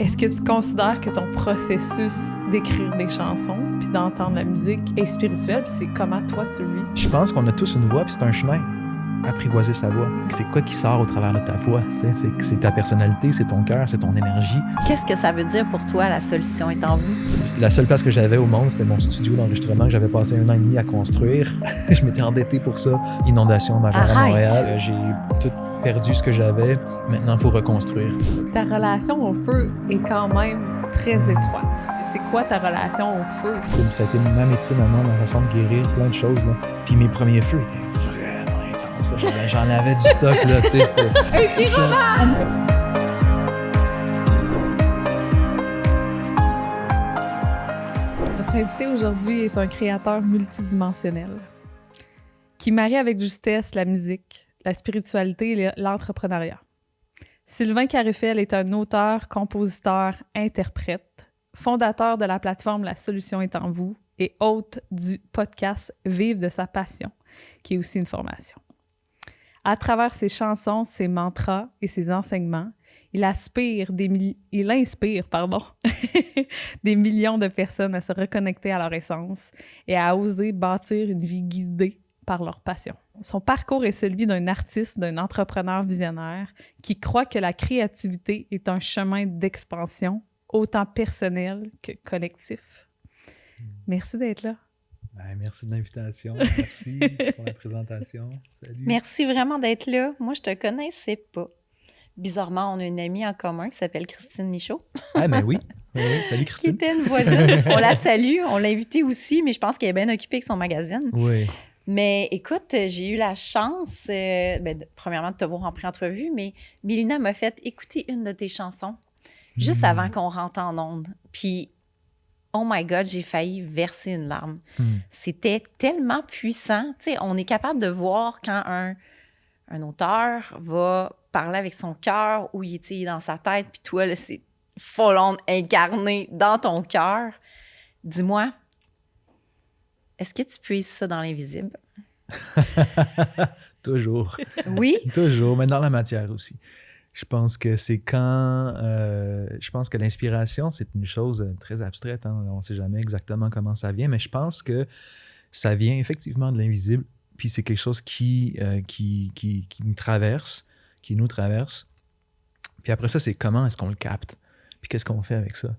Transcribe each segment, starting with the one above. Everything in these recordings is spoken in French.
Est-ce que tu considères que ton processus d'écrire des chansons puis d'entendre la musique est spirituel? Puis c'est comment toi tu le vis? Je pense qu'on a tous une voix, puis c'est un chemin. Apprivoiser sa voix. C'est quoi qui sort au travers de ta voix? C'est ta personnalité, c'est ton cœur, c'est ton énergie. Qu'est-ce que ça veut dire pour toi, la solution est en vous? La seule place que j'avais au monde, c'était mon studio d'enregistrement que j'avais passé 1 an et demi à construire. Je m'étais endetté pour ça. Inondation majeure à Montréal. J'ai tout perdu ce que j'avais. Maintenant, il faut reconstruire. Ta relation au feu est quand même très étroite. C'est quoi ta relation au feu? Ça a été ma médecine, ma façon de guérir plein de choses. Là. Puis mes premiers feux étaient vraiment intenses. Là. J'en avais du stock. Là, c'était... Notre invité aujourd'hui est un créateur multidimensionnel qui marie avec justesse la musique, la spiritualité et l'entrepreneuriat. Sylvain Carufel est un auteur, compositeur, interprète, fondateur de la plateforme La Solution est en vous et hôte du podcast Vive de sa passion, qui est aussi une formation. À travers ses chansons, ses mantras et ses enseignements, il inspire des millions de personnes à se reconnecter à leur essence et à oser bâtir une vie guidée par leur passion. Son parcours est celui d'un artiste, d'un entrepreneur visionnaire qui croit que la créativité est un chemin d'expansion, autant personnel que collectif. Merci d'être là. Merci de l'invitation. Merci pour la présentation. Salut. Merci vraiment d'être là. Moi, je te connaissais pas. Bizarrement, on a une amie en commun qui s'appelle Christine Michaud. Ah, mais oui. Oui. Salut, Christine. Qui était une voisine. On la salue. On l'a invitée aussi, mais je pense qu'elle est bien occupée avec son magazine. Oui. Mais écoute, j'ai eu la chance, premièrement, de te voir en pré-entrevue, mais Mélina m'a fait écouter une de tes chansons juste avant qu'on rentre en ondes. Puis, oh my God, j'ai failli verser une larme. C'était tellement puissant. Tu sais, on est capable de voir quand un auteur va parler avec son cœur ou il est dans sa tête, puis toi, là, c'est full-on incarné dans ton cœur. Dis-moi, est-ce que tu puises ça dans l'invisible? Toujours. Oui? Toujours, mais dans la matière aussi. Je pense que c'est quand... je pense que l'inspiration, c'est une chose très abstraite. Hein? On ne sait jamais exactement comment ça vient, mais je pense que ça vient effectivement de l'invisible, puis c'est quelque chose qui me traverse, qui nous traverse. Puis après ça, c'est comment est-ce qu'on le capte? Puis qu'est-ce qu'on fait avec ça?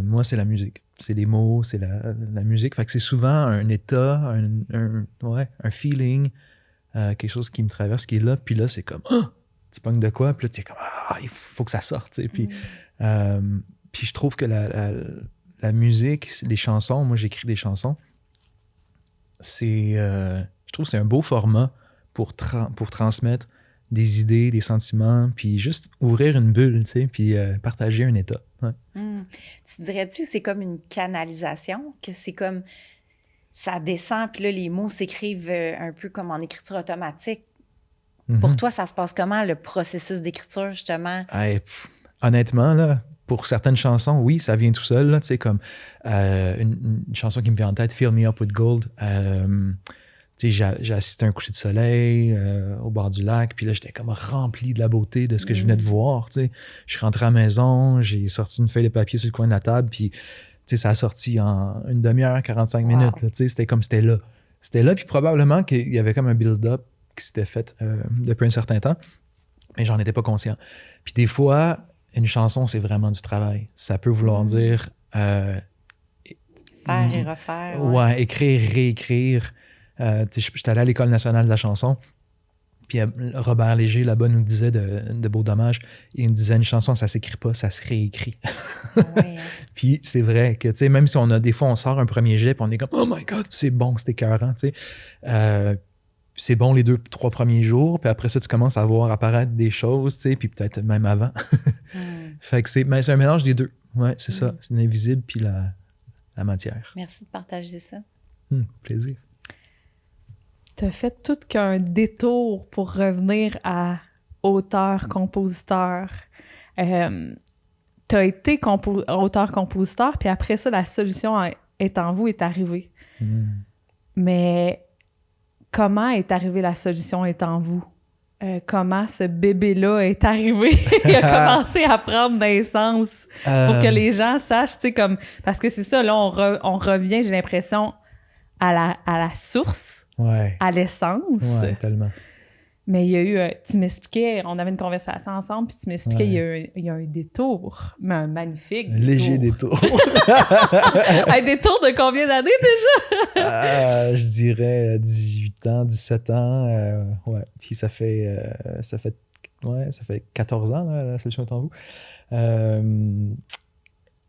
Moi, c'est la musique. C'est les mots, c'est la musique. Fait que c'est souvent un état, un feeling, quelque chose qui me traverse, qui est là. Puis là, c'est comme, tu pognes de quoi? Puis là, tu es comme, il faut que ça sorte. Puis je trouve que la musique, les chansons, moi, j'écris des chansons, je trouve que c'est un beau format pour transmettre des idées, des sentiments, puis juste ouvrir une bulle, tu sais, puis partager un état. Ouais. Tu dirais-tu que c'est comme une canalisation, que c'est comme ça descend, puis là, les mots s'écrivent un peu comme en écriture automatique. Pour toi, ça se passe comment, le processus d'écriture, justement? Honnêtement, là, pour certaines chansons, oui, ça vient tout seul, là, tu sais, comme une chanson qui me vient en tête, Fill Me Up With Gold. J'ai assisté à un coucher de soleil au bord du lac, puis là, j'étais comme rempli de la beauté de ce que je venais de voir. T'sais. Je suis rentré à la maison, j'ai sorti une feuille de papier sur le coin de la table, puis ça a sorti en 1 demi-heure, 45 minutes. Là, c'était comme c'était là. C'était là, puis probablement qu'il y avait comme un build-up qui s'était fait depuis un certain temps, mais j'en étais pas conscient. Puis des fois, une chanson, c'est vraiment du travail. Ça peut vouloir dire... faire et refaire. Ouais, écrire, réécrire. J'étais allé à l'École nationale de la chanson, puis Robert Léger, là-bas, nous disait de Beau Dommage, il nous disait une chanson, ça s'écrit pas, ça se réécrit. Ouais. Puis c'est vrai que, même si des fois, on sort un premier jet, puis on est comme, oh my God, c'est bon, c'est écœurant, c'est bon les 2-3 premiers jours, puis après ça, tu commences à voir apparaître des choses, puis peut-être même avant. Fait que c'est un mélange des deux. Ouais, c'est ça, c'est l'invisible puis la matière. Merci de partager ça. Plaisir. Tu as fait tout qu'un détour pour revenir à auteur-compositeur. Tu as été auteur-compositeur, puis après ça, La Solution est en vous est arrivée. Mais comment est arrivée La Solution est en vous? comment ce bébé-là est arrivé. Il a commencé à prendre naissance pour que les gens sachent, tu sais, comme... Parce que c'est ça, là, on revient, j'ai l'impression, à la source, à l'essence. Ouais, tellement. Mais il y a eu... tu m'expliquais, on avait une conversation ensemble, puis tu m'expliquais, il y a un détour, mais un magnifique détour. Léger détour. Un détour de combien d'années déjà? Je dirais 18 ans, 17 ans. Ouais. Puis ça fait 14 ans, là, la solution est en vous.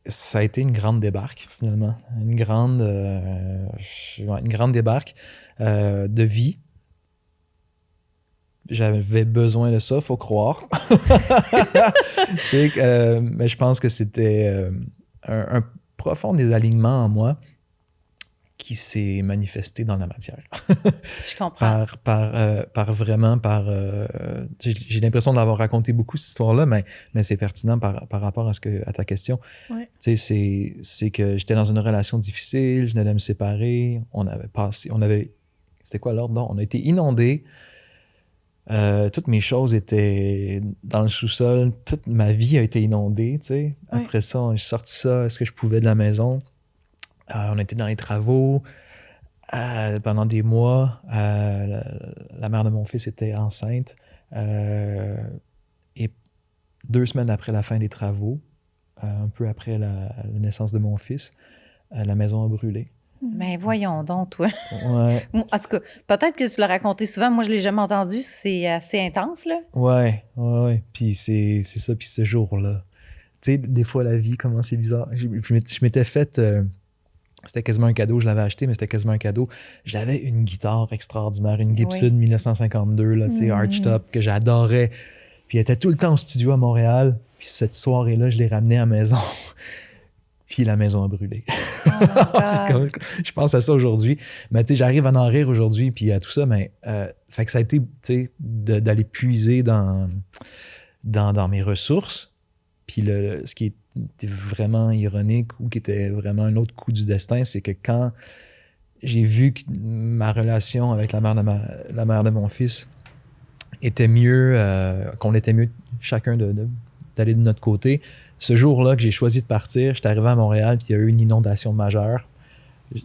Ça a été une grande débarque, finalement. Une grande débarque de vie. J'avais besoin de ça, faut croire. Mais je pense que c'était un profond désalignement en moi qui s'est manifesté dans la matière. Je comprends. J'ai l'impression de l'avoir raconté beaucoup, cette histoire-là, mais c'est pertinent par rapport à ta question. Ouais. C'est que j'étais dans une relation difficile, je venais de me séparer, c'était quoi l'ordre? Non, on a été inondés. Toutes mes choses étaient dans le sous-sol. Toute ma vie a été inondée, tu sais. Ouais. Après ça, j'ai sorti ça, ce que je pouvais de la maison. On était dans les travaux pendant des mois. La mère de mon fils était enceinte. Et 2 semaines après la fin des travaux, un peu après la naissance de mon fils, la maison a brûlé. Mais voyons donc, toi. Ouais. En tout cas, peut-être que tu l'as raconté souvent. Moi, je ne l'ai jamais entendu. C'est assez intense, là. Ouais. Puis c'est ça. Puis ce jour-là, tu sais, des fois, la vie, comment c'est bizarre. Je m'étais fait... c'était quasiment un cadeau. Je l'avais acheté, mais c'était quasiment un cadeau. J'avais une guitare extraordinaire, une Gibson 1952, là, tu sais, Archtop, que j'adorais. Puis elle était tout le temps au studio à Montréal. Puis cette soirée-là, je l'ai ramenée à la maison. Puis la maison a brûlé. Je pense à ça aujourd'hui. Mais tu sais, j'arrive à en rire aujourd'hui, puis à tout ça, mais fait que ça a été, tu sais, d'aller puiser dans mes ressources. Puis ce qui était vraiment ironique ou qui était vraiment un autre coup du destin, c'est que quand j'ai vu que ma relation avec la mère de mon fils était mieux, qu'on était mieux chacun d'aller de notre côté, ce jour-là que j'ai choisi de partir, j'étais arrivé à Montréal, puis il y a eu une inondation majeure.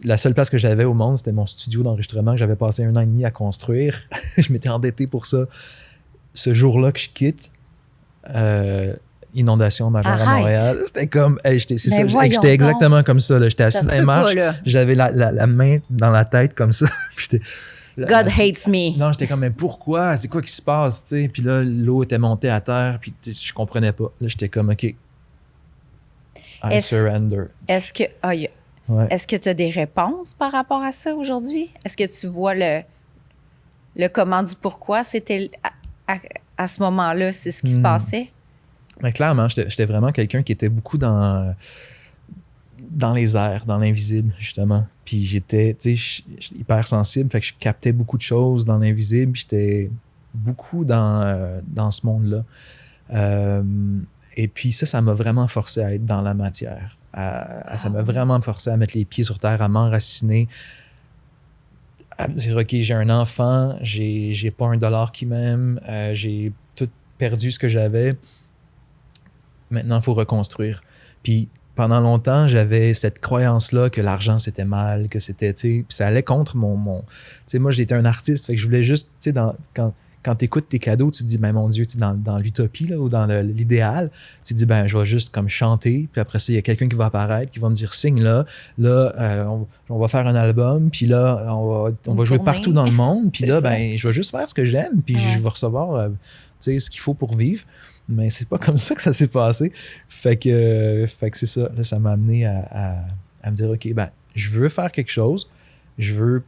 La seule place que j'avais au monde, c'était mon studio d'enregistrement que j'avais passé 1 an et demi à construire. Je m'étais endetté pour ça. Ce jour-là que je quitte, inondation majeure à Montréal, c'était comme... j'étais exactement comme ça. Là. J'étais assis dans les marches, j'avais la main dans la tête comme ça. God hates me. Non, j'étais comme, mais pourquoi? C'est quoi qui se passe? T'sais? Puis là, l'eau était montée à terre, puis je comprenais pas. Là, j'étais comme, OK, I surrender. Est-ce que tu as des réponses par rapport à ça aujourd'hui? Est-ce que tu vois le comment du pourquoi? C'était à ce moment-là, c'est ce qui se passait? Mais clairement, j'étais vraiment quelqu'un qui était beaucoup dans les airs, dans l'invisible, justement. Puis j'étais, tu sais, hyper sensible, fait que je captais beaucoup de choses dans l'invisible. J'étais beaucoup dans ce monde-là. Et puis ça m'a vraiment forcé à être dans la matière. Ça m'a vraiment forcé à mettre les pieds sur terre, à m'enraciner, à me dire, OK, j'ai un enfant, j'ai pas $1 qui m'aime, j'ai tout perdu ce que j'avais. Maintenant, il faut reconstruire. Puis pendant longtemps, j'avais cette croyance-là que l'argent, c'était mal, que c'était, tu sais, puis ça allait contre mon... Tu sais, moi, j'étais un artiste, fait que je voulais juste, tu sais, quand tu écoutes tes cadeaux, tu te dis, ben mon Dieu, tu sais, dans l'utopie, là, ou dans l'idéal, tu te dis, ben je vais juste comme chanter, puis après ça, il y a quelqu'un qui va apparaître, qui va me dire, signe là, on va faire un album, puis là, on va jouer partout dans le monde, puis là, ben je vais juste faire ce que j'aime, puis je vais recevoir, tu sais, ce qu'il faut pour vivre. Mais c'est pas comme ça que ça s'est passé. Fait que c'est ça. Là, ça m'a amené à me dire, OK, ben, je veux faire quelque chose. Je veux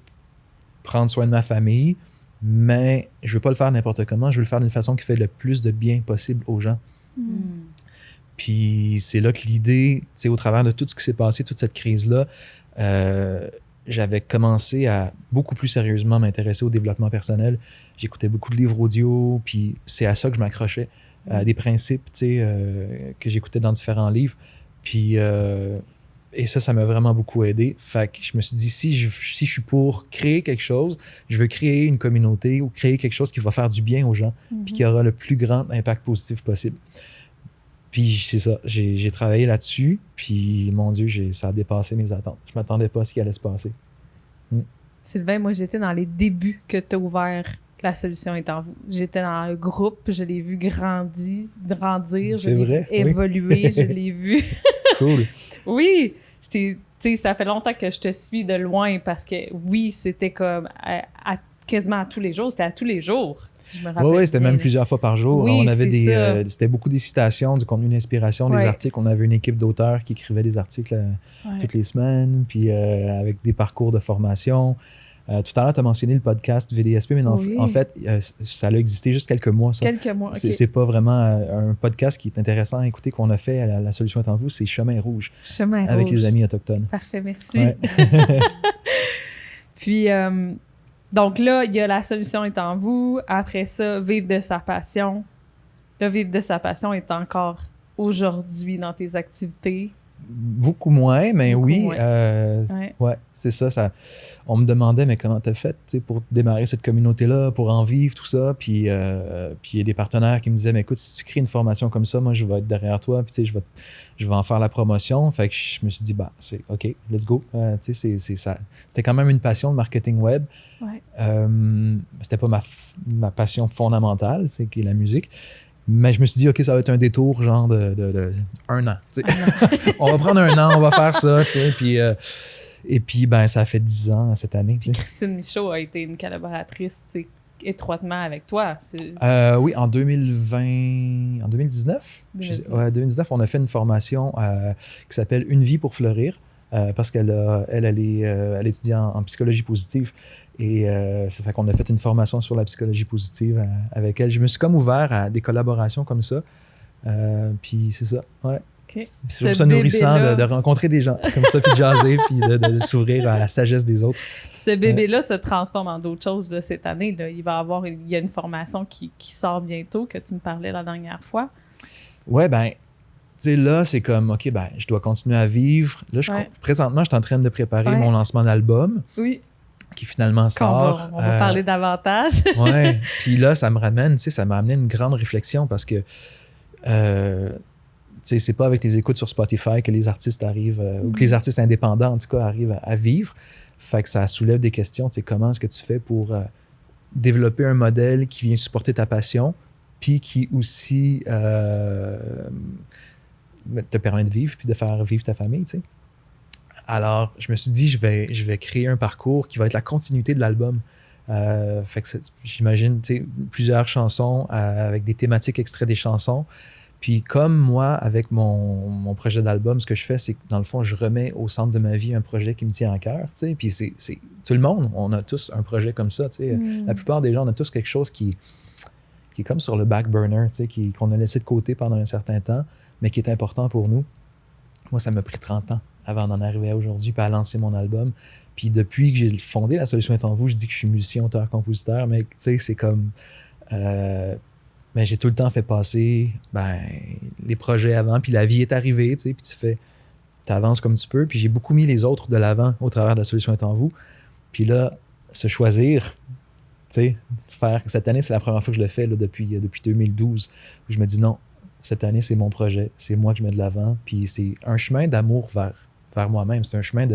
prendre soin de ma famille, mais je veux pas le faire n'importe comment. Je veux le faire d'une façon qui fait le plus de bien possible aux gens. Puis c'est là que l'idée, tu sais, au travers de tout ce qui s'est passé, toute cette crise-là, j'avais commencé à beaucoup plus sérieusement m'intéresser au développement personnel. J'écoutais beaucoup de livres audio, puis c'est à ça que je m'accrochais. Des principes, tu sais, que j'écoutais dans différents livres. Puis Et ça m'a vraiment beaucoup aidé. Fait que je me suis dit, si je suis pour créer quelque chose, je veux créer une communauté ou créer quelque chose qui va faire du bien aux gens, puis qui aura le plus grand impact positif possible. Puis c'est ça, j'ai travaillé là-dessus, puis mon Dieu, ça a dépassé mes attentes. Je m'attendais pas à ce qui allait se passer. Sylvain, moi, j'étais dans les débuts que tu as ouvert La Solution est en vous. J'étais dans le groupe, je l'ai vu grandir, je l'ai vu évoluer, je l'ai vu... Cool. Oui, tu sais, ça fait longtemps que je te suis de loin parce que oui, c'était comme quasiment à tous les jours. C'était à tous les jours, si je me rappelle. Oui, c'était même plusieurs fois par jour. Oui, on avait c'était beaucoup des citations, du contenu d'inspiration, des articles. On avait une équipe d'auteurs qui écrivaient des articles toutes les semaines, puis avec des parcours de formation. Tout à l'heure, tu as mentionné le podcast VDSP, mais en fait, ça a existé juste quelques mois. Ça. Quelques mois, OK. C'est pas vraiment un podcast qui est intéressant à écouter qu'on a fait à La Solution est en vous, c'est Chemin Rouge. Chemin avec Rouge. les amis autochtones. Parfait, merci. Ouais. Puis, donc là, il y a La Solution est en vous. Après ça, Vivre de sa passion. Là, Vivre de sa passion est encore aujourd'hui dans tes activités. Beaucoup moins, mais beaucoup oui. moins. Ouais, c'est ça. On me demandait, mais comment t'as fait pour démarrer cette communauté-là, pour en vivre, tout ça. Puis il y a des partenaires qui me disaient, mais écoute, si tu crées une formation comme ça, moi, je vais être derrière toi, puis je vais en faire la promotion. Fait que je me suis dit, c'est OK, let's go. C'est ça. C'était quand même une passion, le marketing web. Ouais. C'était pas ma passion fondamentale, qui est la musique. Mais je me suis dit, OK, ça va être un détour genre de 1 an. On va prendre 1 an, on va faire ça. Puis, et puis, ça a fait 10 ans cette année. Puis Christine Michaud a été une collaboratrice étroitement avec toi. Oui, en 2020, en 2019. 2019, on a fait une formation qui s'appelle Une vie pour fleurir. Parce qu'elle étudie en psychologie positive. Et ça fait qu'on a fait une formation sur la psychologie positive avec elle. Je me suis comme ouvert à des collaborations comme ça. Puis c'est ça, ouais. Okay. C'est toujours ça nourrissant de rencontrer des gens comme ça, puis de jaser, puis de s'ouvrir à la sagesse des autres. Puis ce bébé-là se transforme en d'autres choses là, cette année. Là. Il y a une formation qui sort bientôt, que tu me parlais la dernière fois. Ouais, tu sais, là, c'est comme, OK, je dois continuer à vivre. Là, présentement, je suis en train de préparer mon lancement d'album. Oui. Qui finalement sort. On va parler davantage. Ouais. Puis là, ça m'a amené une grande réflexion parce que, c'est pas avec les écoutes sur Spotify que les artistes arrivent, ou que les artistes indépendants, en tout cas, arrivent à vivre. Fait que ça soulève des questions. Comment est-ce que tu fais pour développer un modèle qui vient supporter ta passion, puis qui aussi te permet de vivre, puis de faire vivre ta famille, tu sais. Alors, je me suis dit, je vais créer un parcours qui va être la continuité de l'album. Fait que j'imagine, plusieurs chansons avec des thématiques extraits des chansons. Puis comme moi, avec mon projet d'album, ce que je fais, c'est que dans le fond, je remets au centre de ma vie un projet qui me tient à cœur. Puis c'est tout le monde, on a tous un projet comme ça. La plupart des gens, on a tous quelque chose qui est comme sur le back burner, qu'on a laissé de côté pendant un certain temps, mais qui est important pour nous. Moi, ça m'a pris 30 ans avant d'en arriver à aujourd'hui, puis à lancer mon album. Puis depuis que j'ai fondé La Solution est en vous, je dis que je suis musicien, auteur, compositeur, mais tu sais, c'est comme... mais j'ai tout le temps fait passer les projets avant, puis la vie est arrivée, tu sais, puis tu avances comme tu peux. Puis j'ai beaucoup mis les autres de l'avant au travers de La Solution est en vous. Puis là, se choisir, tu sais, cette année, c'est la première fois que je le fais là, depuis 2012, où je me dis non, cette année, c'est mon projet, c'est moi que je mets de l'avant, puis c'est un chemin d'amour vers moi-même, c'est un chemin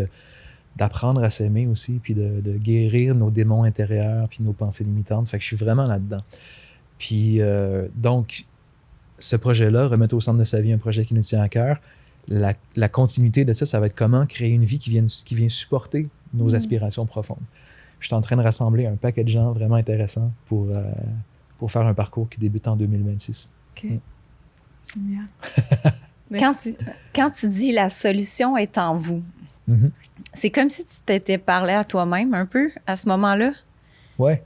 d'apprendre à s'aimer aussi, puis de guérir nos démons intérieurs, puis nos pensées limitantes. Fait que je suis vraiment là-dedans. Puis donc, ce projet-là, remettre au centre de sa vie un projet qui nous tient à cœur, la continuité de ça va être comment créer une vie qui vient supporter nos aspirations profondes. Je suis en train de rassembler un paquet de gens vraiment intéressants pour faire un parcours qui débute en 2026. OK. Génial. Quand tu dis la solution est en vous, c'est comme si tu t'étais parlé à toi-même un peu à ce moment-là. Ouais.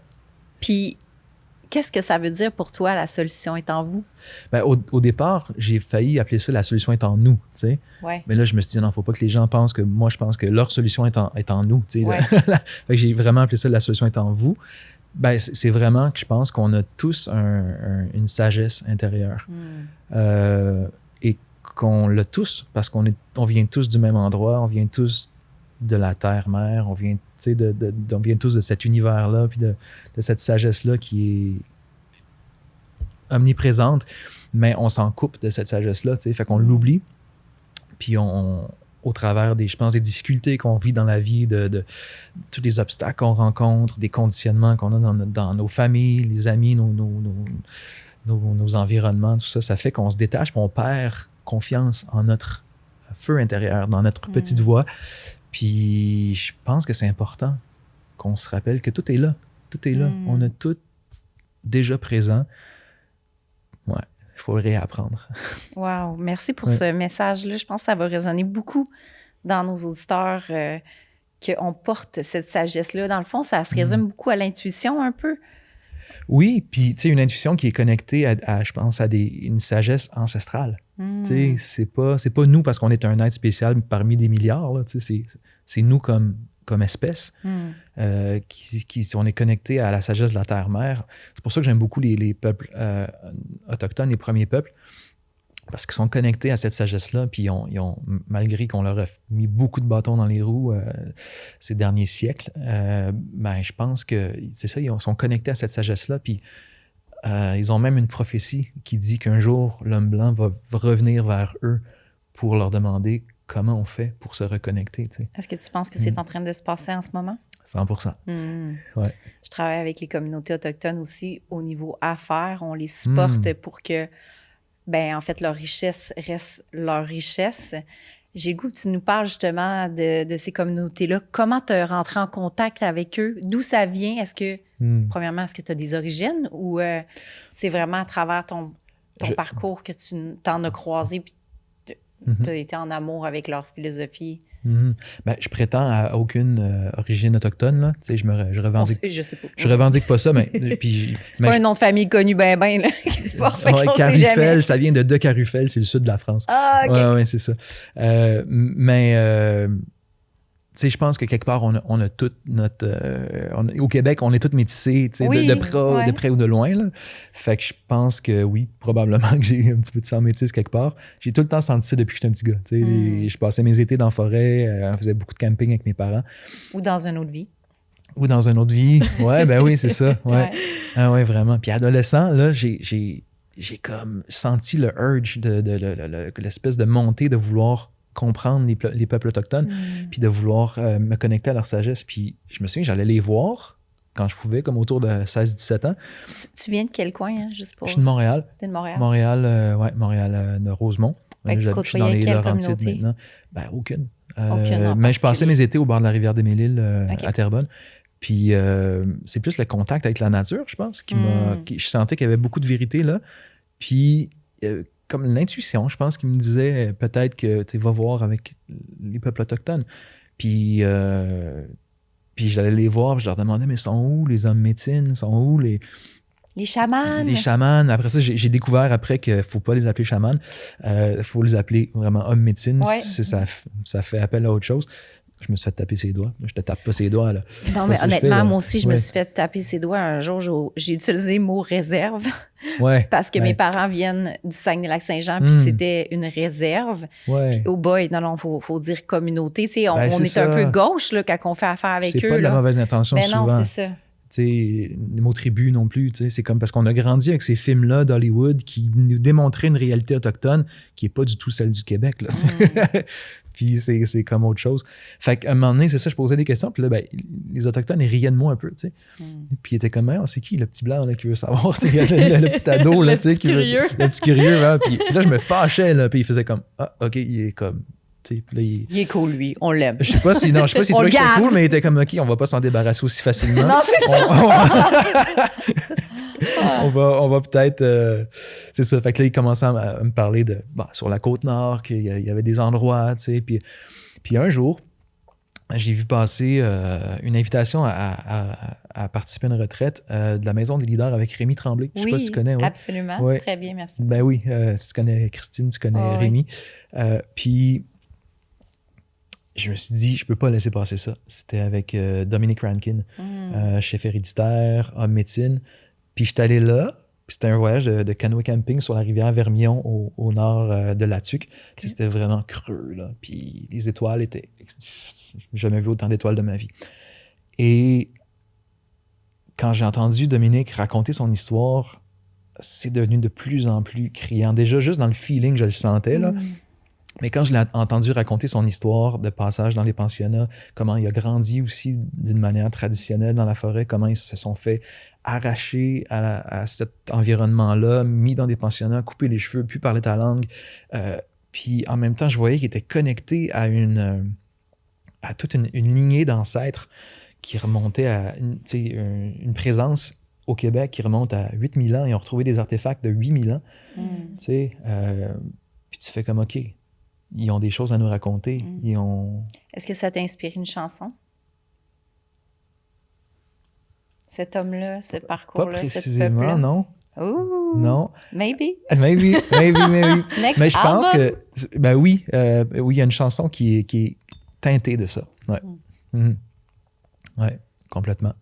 Puis, qu'est-ce que ça veut dire pour toi, la solution est en vous? Au départ, j'ai failli appeler ça la solution est en nous, tu sais. Ouais. Mais là, je me suis dit, non, faut pas que les gens pensent que moi, je pense que leur solution est en nous, tu sais. Ouais. Fait que j'ai vraiment appelé ça la solution est en vous. C'est vraiment que je pense qu'on a tous une sagesse intérieure. Et qu'on l'a tous, parce qu'on vient tous du même endroit, on vient tous de la terre-mère, on vient, on vient tous de cet univers-là, puis de cette sagesse-là qui est omniprésente, mais on s'en coupe de cette sagesse-là, fait qu'on l'oublie, puis au travers des difficultés qu'on vit dans la vie, de tous les obstacles qu'on rencontre, des conditionnements qu'on a dans nos familles, les amis, nos environnements, tout ça, ça fait qu'on se détache, puis on perd confiance en notre feu intérieur, dans notre petite voix. Puis je pense que c'est important qu'on se rappelle que tout est là. Tout est là. On a tout déjà présent. Ouais, il faut le réapprendre. Wow, merci pour ce message-là. Je pense que ça va résonner beaucoup dans nos auditeurs qu'on porte cette sagesse-là. Dans le fond, ça se résume beaucoup à l'intuition un peu. Oui, puis tu sais, une intuition qui est connectée je pense, à une sagesse ancestrale. Tu sais, c'est pas nous parce qu'on est un être spécial parmi des milliards, là, tu sais, c'est nous comme espèce qui on est connecté à la sagesse de la terre-mère. C'est pour ça que j'aime beaucoup les peuples autochtones, les premiers peuples, parce qu'ils sont connectés à cette sagesse-là, puis ils ont, malgré qu'on leur a mis beaucoup de bâtons dans les roues ces derniers siècles, ben, je pense que c'est ça, ils sont connectés à cette sagesse-là, puis ils ont même une prophétie qui dit qu'un jour, l'homme blanc va revenir vers eux pour leur demander comment on fait pour se reconnecter. Tu sais. Est-ce que tu penses que c'est en train de se passer en ce moment? 100%. Ouais. Je travaille avec les communautés autochtones aussi au niveau affaires. On les supporte pour que, ben, en fait, leur richesse reste leur richesse. J'ai le goût que tu nous parles justement de ces communautés-là. Comment tu es rentré en contact avec eux? D'où ça vient? Est-ce que, premièrement, est-ce que tu as des origines ou c'est vraiment à travers ton parcours que tu t'en as croisé puis tu as été en amour avec leur philosophie? Ben, je prétends à aucune origine autochtone, là. Tu sais, je revendique. Je sais pas. Je revendique pas ça, mais. C'est pas un nom de famille connu ben là, que tu portes. Fait qu'on sait jamais. Ça vient de Carufel, c'est le sud de la France. Ah, OK. Ouais, c'est ça. Tu sais, je pense que quelque part, on a toute notre... au Québec, on est tous métissés, tu sais, de près ou de loin, là. Fait que je pense que oui, probablement que j'ai un petit peu de sang métisse quelque part. J'ai tout le temps senti ça depuis que j'étais un petit gars, tu sais. Je passais mes étés dans la forêt, on faisait beaucoup de camping avec mes parents. Ou dans une autre vie. Ou dans une autre vie. Ouais, ben oui, c'est ça. Ouais. Ah ouais, vraiment. Puis adolescent, là, j'ai comme senti le urge de l'espèce de montée de vouloir comprendre les peuples autochtones, puis de vouloir me connecter à leur sagesse. Puis je me souviens, j'allais les voir quand je pouvais, comme autour de 16-17 ans. Tu viens de quel coin, hein, juste pour... Je suis de Montréal. T'es de Montréal? Montréal, de Rosemont. Fait que tu côtoyais quelle communauté? Maintenant. Ben, aucune. Mais je passais mes étés au bord de la rivière des Mille-Îles à Terrebonne. Puis c'est plus le contact avec la nature, je pense, je sentais qu'il y avait beaucoup de vérité là. Puis comme l'intuition, je pense, qui me disait peut-être que tu vas voir avec les peuples autochtones. Puis j'allais les voir, puis je leur demandais, mais sont où les hommes métines? Sont où les chamans? Les chamans. Après ça, j'ai découvert après qu'il ne faut pas les appeler chamans. Il faut les appeler vraiment hommes métines. Ouais. Ça fait appel à autre chose. Je me suis fait taper ses doigts. Je te tape pas ses doigts, là. Non, mais honnêtement, moi aussi, je me suis fait taper ses doigts. Un jour, j'ai utilisé le mot réserve. Ouais. Parce que mes parents viennent du Saguenay-Lac-Saint-Jean, puis c'était une réserve. Ouais. Puis, oh boy, non, faut dire communauté. Tu sais, on est un peu gauche là, quand on fait affaire avec eux. C'est pas de la mauvaise intention, souvent. Mais non, c'est ça. Tu sais, les mots tribus non plus, tu sais, c'est comme parce qu'on a grandi avec ces films-là d'Hollywood qui nous démontraient une réalité autochtone qui n'est pas du tout celle du Québec, là. Puis c'est comme autre chose. Fait qu'à un moment donné, c'est ça, je posais des questions, puis là, ben, les Autochtones, ils riaient de moi un peu, tu sais. Puis ils étaient comme, c'est qui le petit blanc là, qui veut savoir, le petit ado, là, tu sais, le petit curieux, hein? Puis là, je me fâchais, là, puis il faisait comme, OK, il est comme... Puis là, il est cool, lui. On l'aime. Je sais pas si il trouvait que c'était cool, mais il était comme, OK, on va pas s'en débarrasser aussi facilement. Non, c'est ça. On va peut-être... c'est ça. Fait que là, il commençait à me parler de... sur la Côte-Nord, qu'il y avait des endroits, tu sais. Puis un jour, j'ai vu passer une invitation à participer à une retraite de la Maison des leaders avec Rémi Tremblay. Je sais pas si tu connais. Oui, absolument. Ouais. Très bien, merci. Ben oui, si tu connais Christine, tu connais Rémi. Puis... je me suis dit, je peux pas laisser passer ça. C'était avec Dominique Rankin, chef héréditaire, homme médecine. Puis je suis allé là, Puis c'était un voyage de canoë camping sur la rivière Vermillon au nord de La Tuque. Okay. C'était vraiment creux, là. Puis les étoiles étaient... J'ai jamais vu autant d'étoiles de ma vie. Et quand j'ai entendu Dominique raconter son histoire, c'est devenu de plus en plus criant. Déjà, juste dans le feeling, je le sentais, là. Mais quand je l'ai entendu raconter son histoire de passage dans les pensionnats, comment il a grandi aussi d'une manière traditionnelle dans la forêt, comment ils se sont fait arracher à cet environnement-là, mis dans des pensionnats, couper les cheveux, puis parler ta langue. Puis en même temps, je voyais qu'il était connecté à toute une lignée d'ancêtres qui remontait à une présence au Québec qui remonte à 8000 ans. Ils ont retrouvé des artefacts de 8000 ans. Puis tu fais comme, OK, ils ont des choses à nous raconter. Est-ce que ça t'a inspiré une chanson? Cet homme-là, ce parcours-là, pas ce précisément, peuple-là? non. Ooh, Non. maybe. Maybe. Next Mais je pense album. que, ben oui, il y a une chanson qui est teintée de ça. Ouais. Ouais, complètement.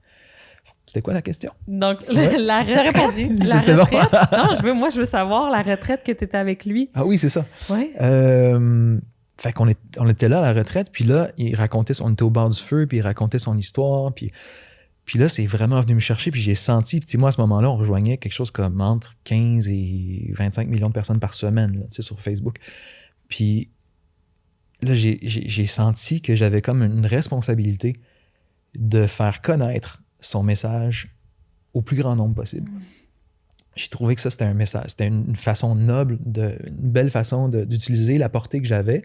C'était quoi la question? Donc, Ouais. la retraite. T'as répondu. La C'était bon. retraite. Non, je veux savoir la retraite que tu étais avec lui. Ah oui, c'est ça. Ouais. Fait qu'on on était là à la retraite, puis là, on était au bord du feu, puis il racontait son histoire, puis là, c'est vraiment venu me chercher, puis j'ai senti, puis moi, à ce moment-là, on rejoignait quelque chose comme entre 15 et 25 millions de personnes par semaine, là, sur Facebook. Puis là, j'ai senti que j'avais comme une responsabilité de faire connaître son message au plus grand nombre possible. J'ai trouvé que ça, c'était un message, c'était une façon noble, une belle façon d'utiliser la portée que j'avais,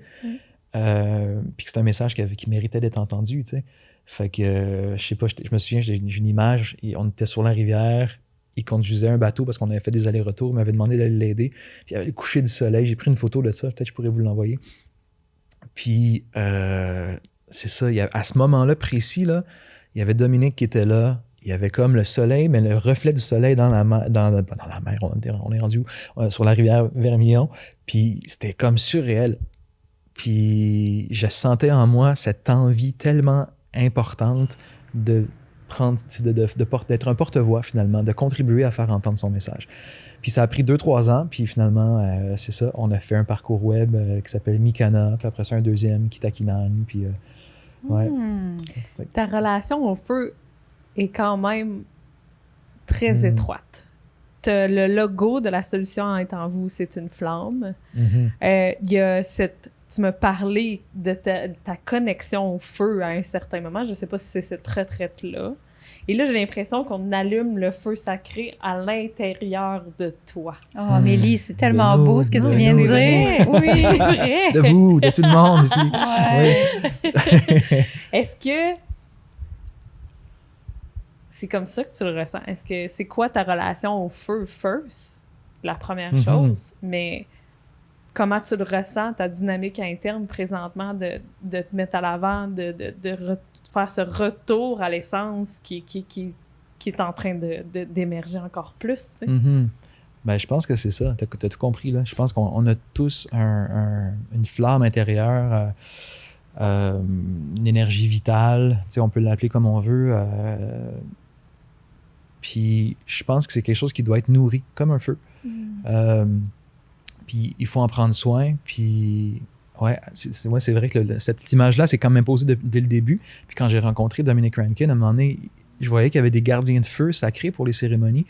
puis que c'est un message qui méritait d'être entendu, tu sais. Fait que, je sais pas, je me souviens, j'ai une image, on était sur la rivière, il conduisait un bateau parce qu'on avait fait des allers-retours, il m'avait demandé d'aller l'aider, puis il y avait le coucher du soleil, j'ai pris une photo de ça, peut-être je pourrais vous l'envoyer. Puis, c'est ça, à ce moment-là précis, là, il y avait Dominique qui était là, il y avait comme le soleil, mais le reflet du soleil dans la mer, on est rendu où? Sur la rivière Vermillon, puis c'était comme surréel. Puis je sentais en moi cette envie tellement importante de prendre, d'être un porte-voix finalement, de contribuer à faire entendre son message. Puis ça a pris 2-3 ans, puis finalement, c'est ça, on a fait un parcours web qui s'appelle Mikana, puis après ça un deuxième, Kitakinan, puis ouais. Ta relation au feu est quand même très étroite. Le logo de la solution est en vous, c'est une flamme. Il y a tu m'as parlé de ta connexion au feu à un certain moment. Je ne sais pas si c'est cette retraite-là. Et là, j'ai l'impression qu'on allume le feu sacré à l'intérieur de toi. Oh, Mélie, c'est tellement beau ce que tu viens de dire. Oui, c'est vrai. De vous, de tout le monde ici. Ouais. Est-ce que c'est comme ça que tu le ressens? Est-ce que c'est quoi ta relation au feu first? La première chose. Mais comment tu le ressens, ta dynamique interne présentement de te mettre à l'avant, de faire ce retour à l'essence qui est en train d'émerger encore plus, tu sais? Ben, je pense que c'est ça. T'as tout compris, là. Je pense qu'on a tous une flamme intérieure, une énergie vitale. Tu sais, on peut l'appeler comme on veut. Puis je pense que c'est quelque chose qui doit être nourri, comme un feu. Puis il faut en prendre soin. Puis ouais, c'est vrai que cette image-là, c'est quand même posée dès le début. Puis quand j'ai rencontré Dominique Rankin, à un moment donné, je voyais qu'il y avait des gardiens de feu sacrés pour les cérémonies,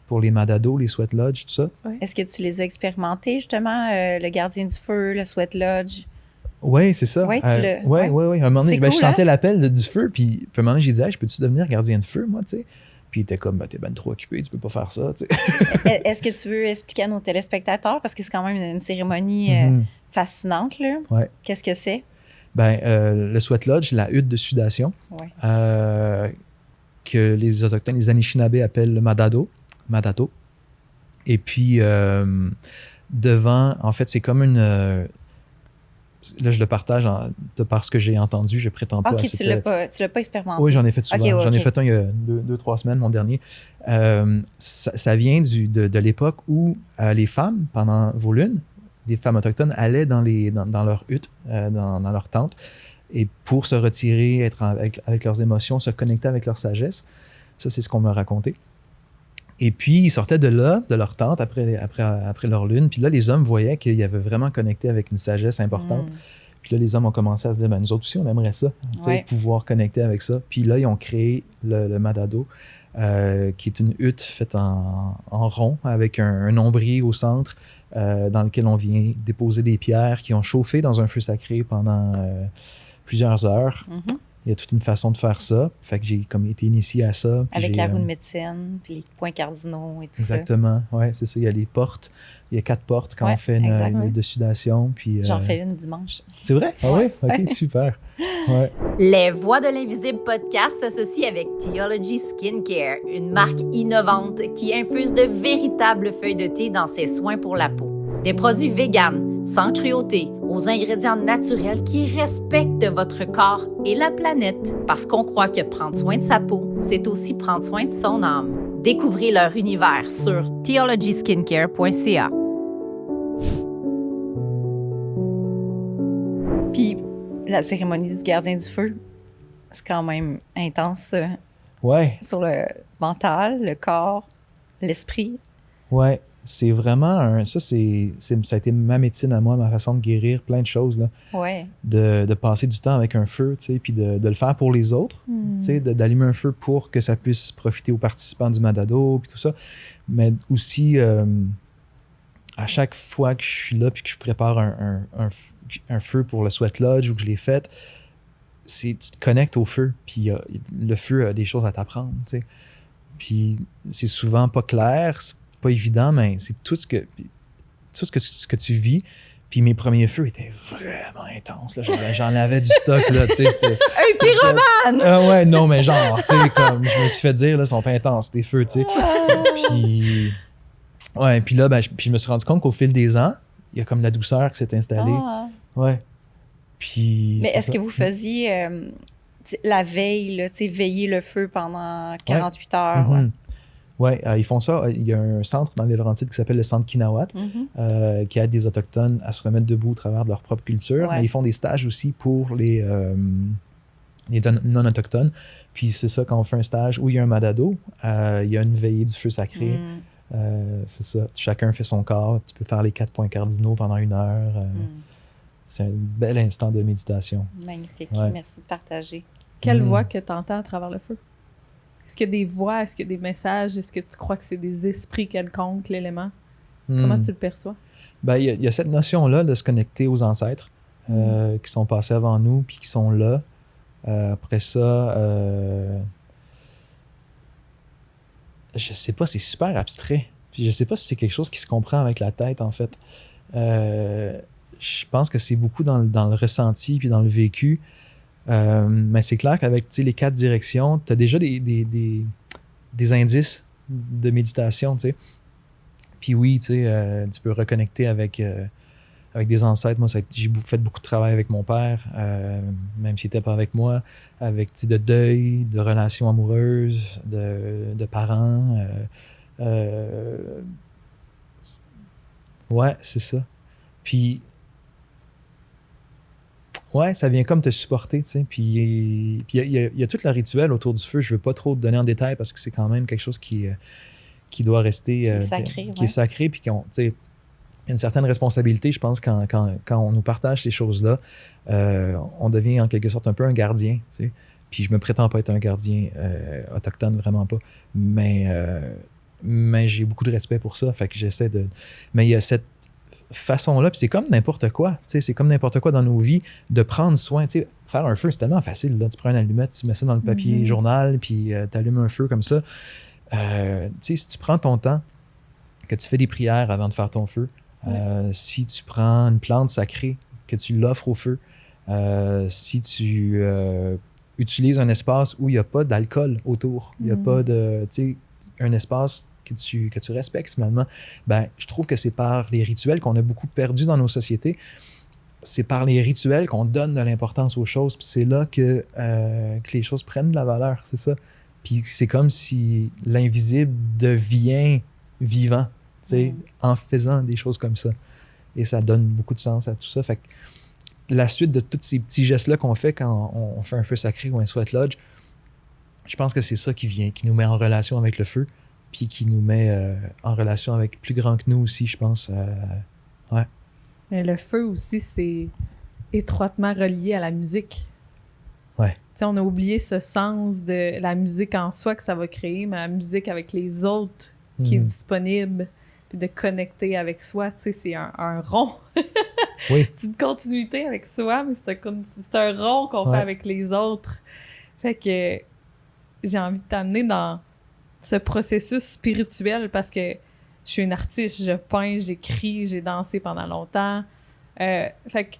pour les Madado, les Sweat Lodge, tout ça. Est-ce que tu les as expérimentés, justement, le gardien du feu, le Sweat Lodge? Oui, c'est ça. Oui, tu l'as. Oui. À un moment donné, Cool, je sentais l'appel du feu. Puis à un moment donné, j'ai dit, hey, je peux-tu devenir gardien de feu, moi, tu sais? Puis il était comme, t'es ben trop occupé, tu peux pas faire ça, tu sais. Est-ce que tu veux expliquer à nos téléspectateurs, parce que c'est quand même une cérémonie fascinante, là. Ouais. Qu'est-ce que c'est? Ben, le Sweat Lodge, la hutte de sudation, que les Autochtones, les Anishinaabe appellent le Madato. Et puis, devant, en fait, c'est comme une... là, je le partage de par ce que j'ai entendu, je prétends pas... OK, tu l'as pas expérimenté. Oui, j'en ai fait souvent. Okay, J'en ai fait un il y a 2-3 semaines, mon dernier. Ça vient de l'époque où les femmes, pendant vos lunes, des femmes autochtones allaient dans leur hutte, dans leur tente, et pour se retirer, être avec leurs émotions, se connecter avec leur sagesse. Ça, c'est ce qu'on m'a raconté. Et puis, ils sortaient de là, de leur tente, après leur lune. Puis là, les hommes voyaient qu'ils avaient vraiment connecté avec une sagesse importante. Puis là, les hommes ont commencé à se dire, ben, nous autres aussi, on aimerait ça, pouvoir connecter avec ça. Puis là, ils ont créé le Madado, qui est une hutte faite en rond, avec un nombril au centre, dans lequel on vient déposer des pierres qui ont chauffé dans un feu sacré pendant plusieurs heures. Il y a toute une façon de faire ça. Fait que j'ai comme été initié à ça. Avec la roue de médecine, puis les points cardinaux et tout exactement. Oui, c'est ça. Il y a les portes. Il y a 4 portes quand on fait une desudation. Puis, j'en fais une dimanche. C'est vrai? Ah oui? OK, super. Ouais. Les Voix de l'Invisible podcast s'associe avec Teology Skincare, une marque innovante qui infuse de véritables feuilles de thé dans ses soins pour la peau. Des produits véganes, sans cruauté, aux ingrédients naturels qui respectent votre corps et la planète. Parce qu'on croit que prendre soin de sa peau, c'est aussi prendre soin de son âme. Découvrez leur univers sur theologyskincare.ca. Puis, la cérémonie du gardien du feu, c'est quand même intense sur le mental, le corps, l'esprit. Ouais. C'est vraiment ça a été ma médecine à moi, ma façon de guérir plein de choses, là. Ouais. De passer du temps avec un feu, tu sais, puis de le faire pour les autres, tu sais, d'allumer un feu pour que ça puisse profiter aux participants du Madado, puis tout ça. Mais aussi, à chaque fois que je suis là, puis que je prépare un feu pour le Sweat Lodge ou que je l'ai fait, tu te connectes au feu, puis le feu a des choses à t'apprendre, tu sais. Puis c'est souvent pas clair, pas évident, mais c'est tout ce que tu vis. Puis mes premiers feux étaient vraiment intenses. Là. J'en avais du stock. Là, c'était, un pyromane! Ouais, non, mais genre, tu sais, comme je me suis fait dire, là, sont intenses, tes feux, tu sais. Puis, ouais, puis là, puis je me suis rendu compte qu'au fil des ans, il y a comme la douceur qui s'est installée. Ouais. Puis. Mais est-ce que vous faisiez la veille, là, tu sais, veiller le feu pendant 48 heures? Oui, ils font ça. Il y a un centre dans les Laurentides qui s'appelle le Centre Kinawat, qui aide des Autochtones à se remettre debout au travers de leur propre culture. Mais ils font des stages aussi pour les non-autochtones. Puis c'est ça, quand on fait un stage où il y a un Madado, il y a une veillée du feu sacré. C'est ça. Chacun fait son corps. Tu peux faire les 4 points cardinaux pendant 1 heure. C'est un bel instant de méditation. Magnifique. Merci de partager. Quelle voix que tu entends à travers le feu? Est-ce qu'il y a des voix? Est-ce qu'il y a des messages? Est-ce que tu crois que c'est des esprits quelconques, l'élément? Comment tu le perçois? Ben, il y a cette notion-là de se connecter aux ancêtres qui sont passés avant nous puis qui sont là. Après ça, je sais pas, c'est super abstrait. Puis je sais pas si c'est quelque chose qui se comprend avec la tête, en fait. Je pense que c'est beaucoup dans le ressenti puis dans le vécu. Mais c'est clair qu'avec les 4 directions, tu as déjà des indices de méditation, tu sais. Puis oui, tu peux reconnecter avec des ancêtres. Moi, j'ai fait beaucoup de travail avec mon père, même s'il n'était pas avec moi, avec de deuil, de relations amoureuses, de parents. Ouais, c'est ça. Puis ouais, ça vient comme te supporter, tu sais. Puis il y a tout le rituel autour du feu. Je veux pas trop te donner en détail parce que c'est quand même quelque chose qui doit rester... qui est sacré, puis tu sais, une certaine responsabilité, je pense, quand on nous partage ces choses-là, on devient en quelque sorte un peu un gardien, tu sais. Puis je me prétends pas être un gardien autochtone, vraiment pas. Mais j'ai beaucoup de respect pour ça, fait que j'essaie de... Mais il y a cette façon-là, puis c'est comme n'importe quoi, tu sais, c'est comme n'importe quoi dans nos vies, de prendre soin, tu sais, faire un feu, c'est tellement facile, là, tu prends une allumette, tu mets ça dans le papier journal, puis tu allumes un feu comme ça. Tu sais, si tu prends ton temps, que tu fais des prières avant de faire ton feu, si tu prends une plante sacrée, que tu l'offres au feu, si tu utilises un espace où il n'y a pas d'alcool autour, il n'y a pas de, tu sais, un espace que tu respectes finalement, ben, je trouve que c'est par les rituels qu'on a beaucoup perdu dans nos sociétés. C'est par les rituels qu'on donne de l'importance aux choses, puis c'est là que les choses prennent de la valeur, c'est ça. Puis c'est comme si l'invisible devient vivant, tu sais, en faisant des choses comme ça. Et ça donne beaucoup de sens à tout ça. Fait que la suite de tous ces petits gestes-là qu'on fait quand on fait un feu sacré ou un sweat lodge, je pense que c'est ça qui nous met en relation avec le feu. puis qui nous met en relation avec plus grand que nous aussi, je pense. Mais le feu aussi, c'est étroitement relié à la musique. Ouais. Tu sais, on a oublié ce sens de la musique en soi que ça va créer, mais la musique avec les autres qui est disponible, puis de connecter avec soi, tu sais, c'est un rond. Oui. C'est une continuité avec soi, mais c'est un rond qu'on fait avec les autres. Fait que j'ai envie de t'amener dans ce processus spirituel parce que je suis une artiste, je peins, j'écris, j'ai dansé pendant longtemps. Fait que,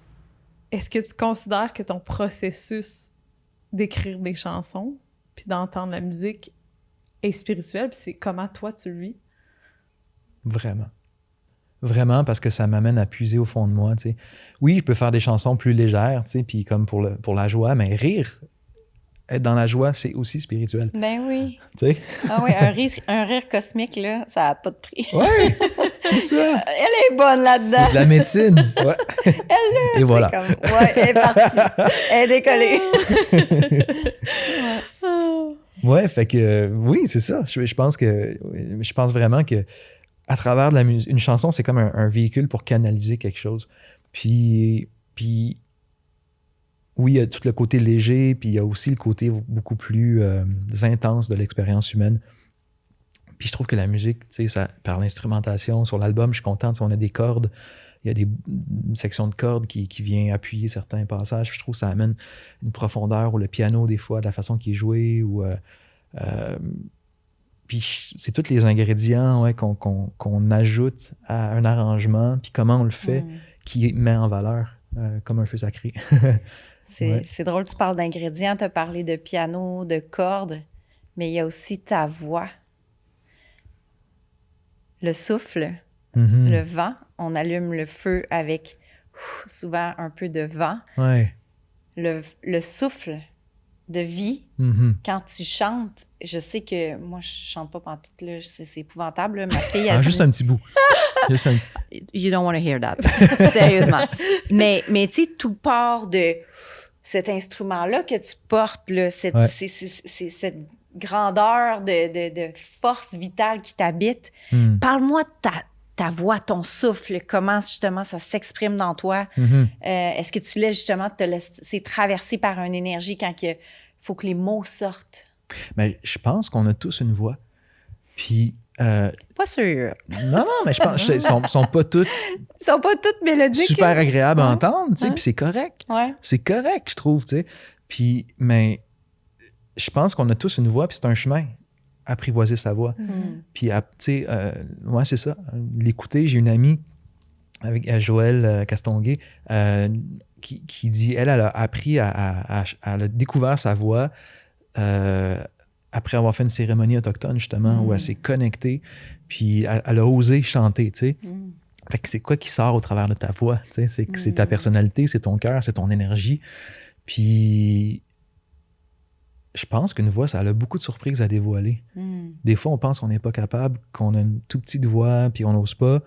est-ce que tu considères que ton processus d'écrire des chansons puis d'entendre la musique est spirituel? Puis c'est comment toi tu le vis? Vraiment. Vraiment, parce que ça m'amène à puiser au fond de moi, tu sais. Oui, je peux faire des chansons plus légères, tu sais, puis comme pour la joie, mais rire, être dans la joie, c'est aussi spirituel. Ben oui. Tu sais? Ah oui, un rire cosmique, là, ça n'a pas de prix. Ouais, c'est ça. Elle est bonne là-dedans. C'est de la médecine. Ouais. Elle, et voilà. Ouais, elle est partie. Elle est décollée. Ouais, fait que oui, c'est ça. Je pense vraiment que à travers de la musique, une chanson, c'est comme un véhicule pour canaliser quelque chose. Puis oui, il y a tout le côté léger, puis il y a aussi le côté beaucoup plus intense de l'expérience humaine. Puis je trouve que la musique, tu sais, ça, par l'instrumentation, sur l'album, je suis content, on a des cordes, il y a une section de cordes qui vient appuyer certains passages. Puis je trouve que ça amène une profondeur, ou le piano, des fois, de la façon qu'il est joué, ou... puis c'est tous les ingrédients qu'on ajoute à un arrangement, puis comment on le fait, qui met en valeur comme un feu sacré. C'est drôle, tu parles d'ingrédients, tu as parlé de piano, de cordes, mais il y a aussi ta voix. Le souffle, le vent. On allume le feu avec souvent un peu de vent. Ouais. Le souffle de vie, quand tu chantes, je sais que moi, je chante pas pantoute, là, c'est épouvantable. Là. Ma fille a juste un petit bout. You don't want to hear that. Sérieusement. Mais tu sais, tout part de cet instrument-là que tu portes, là, cette grandeur de force vitale qui t'habite. Parle-moi de ta voix, ton souffle, comment justement ça s'exprime dans toi. Est-ce que tu laisses justement te laisser traverser par une énergie quand il faut que les mots sortent? Mais je pense qu'on a tous une voix. Puis... pas sûr. Non, mais je pense qu'ils sont pas toutes... Ils sont pas toutes mélodiques. Super agréables à entendre, tu sais, puis c'est correct. Ouais. C'est correct, je trouve, tu sais. Puis, mais je pense qu'on a tous une voix, puis c'est un chemin, apprivoiser sa voix. Puis, tu sais, ouais, c'est ça. L'écouter, j'ai une amie, avec Joëlle Castonguay, qui dit, elle a appris, elle a découvert sa voix après avoir fait une cérémonie autochtone, justement, où elle s'est connectée, puis elle a osé chanter, tu sais. Fait que c'est quoi qui sort au travers de ta voix, tu sais? C'est ta personnalité, c'est ton cœur, c'est ton énergie. Puis je pense qu'une voix, ça a beaucoup de surprises à dévoiler. Des fois, on pense qu'on n'est pas capable, qu'on a une toute petite voix, puis on n'ose pas.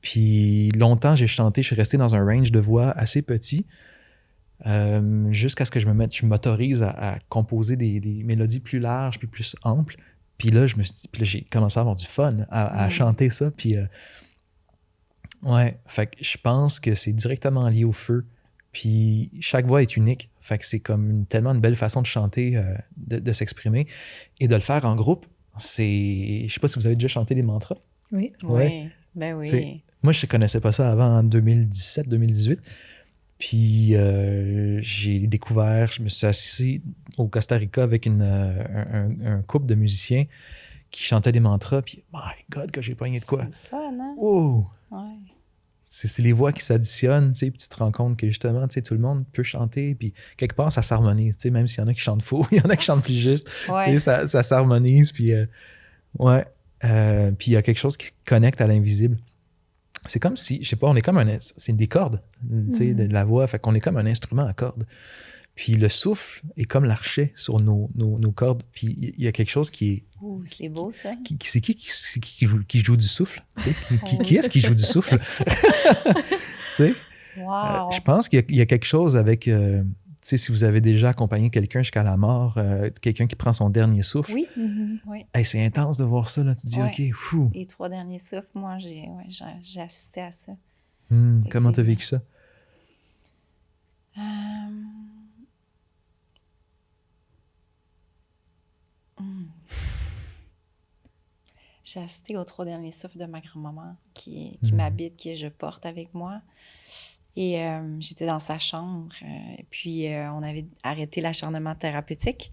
Puis longtemps, j'ai chanté, je suis resté dans un range de voix assez petit, jusqu'à ce que je m'autorise à composer des mélodies plus larges puis plus amples. Puis là, j'ai commencé à avoir du fun à chanter ça. Puis ouais, fait que je pense que c'est directement lié au feu. Puis chaque voix est unique. Fait que c'est comme tellement une belle façon de chanter, de s'exprimer. Et de le faire en groupe, je sais pas si vous avez déjà chanté des mantras. Oui. Ouais. Ben oui. Moi, je ne connaissais pas ça avant en 2017-2018. Puis j'ai découvert, je me suis assis au Costa Rica avec un couple de musiciens qui chantaient des mantras. Puis, my God, que j'ai pogné de quoi. C'est fun, hein? Oh! Ouais. C'est les voix qui s'additionnent, tu sais, puis tu te rends compte que justement, tu sais, tout le monde peut chanter, puis quelque part, ça s'harmonise, tu sais, même s'il y en a qui chantent faux, il y en a qui chantent plus juste, tu sais, ça s'harmonise, puis ouais. Puis il y a quelque chose qui connecte à l'invisible. C'est comme si, je sais pas, on est comme c'est des cordes, tu sais, de la voix, fait qu'on est comme un instrument à cordes. Puis le souffle est comme l'archet sur nos cordes. Puis il y a quelque chose qui est... Ouh, c'est beau, ça. C'est qui joue du souffle? Qui est-ce qui joue du souffle? Tu sais? Wow. Je pense qu'il y a quelque chose avec sais, si vous avez déjà accompagné quelqu'un jusqu'à la mort, quelqu'un qui prend son dernier souffle, Oui. Oui. hey, c'est intense de voir ça. Là. Tu te dis, Ouais. OK, fou. Les 3 derniers souffles, moi, j'ai assisté à ça. Comment tu as vécu ça? J'ai assisté aux 3 derniers souffles de ma grand-maman qui m'habite, que je porte avec moi. Et j'étais dans sa chambre. Et puis, on avait arrêté l'acharnement thérapeutique.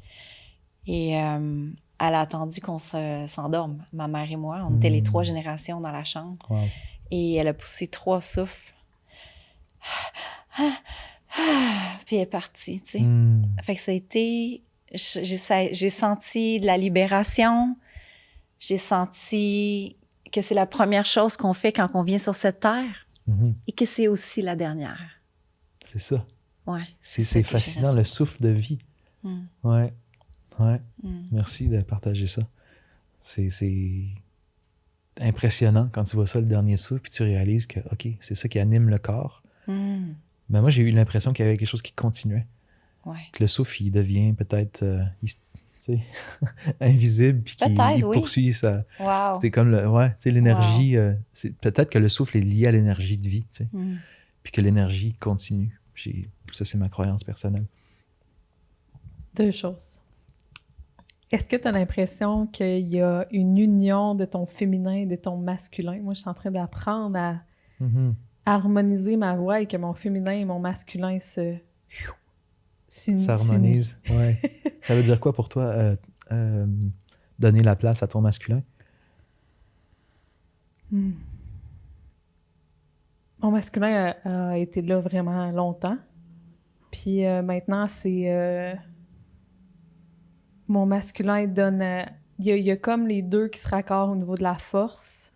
Et elle a attendu qu'on s'endorme, ma mère et moi. On était les 3 générations dans la chambre. Wow. Et elle a poussé 3 souffles. Puis elle est partie, tu sais. Fait que ça a été... J'ai senti de la libération. J'ai senti que c'est la première chose qu'on fait quand on vient sur cette terre et que c'est aussi la dernière. C'est ça. Ouais. C'est fascinant, le souffle de vie. Ouais. Merci de partager ça. C'est impressionnant quand tu vois ça, le dernier souffle, puis tu réalises que, OK, c'est ça qui anime le corps. Mais moi, j'ai eu l'impression qu'il y avait quelque chose qui continuait. Ouais. Que le souffle, il devient peut-être invisible, puis qu'il poursuit ça. Wow. C'était comme l'énergie. Peut-être que le souffle est lié à l'énergie de vie, puis que l'énergie continue. Ça, c'est ma croyance personnelle. 2 choses. Est-ce que tu as l'impression qu'il y a une union de ton féminin et de ton masculin? Moi, je suis en train d'apprendre à harmoniser ma voix et que mon féminin et mon masculin s'harmonisent. Ouais. Ça veut dire quoi pour toi, donner la place à ton masculin? Mon masculin a été là vraiment longtemps. Puis maintenant, c'est... mon masculin donne... Il y a comme les 2 qui se raccordent au niveau de la force.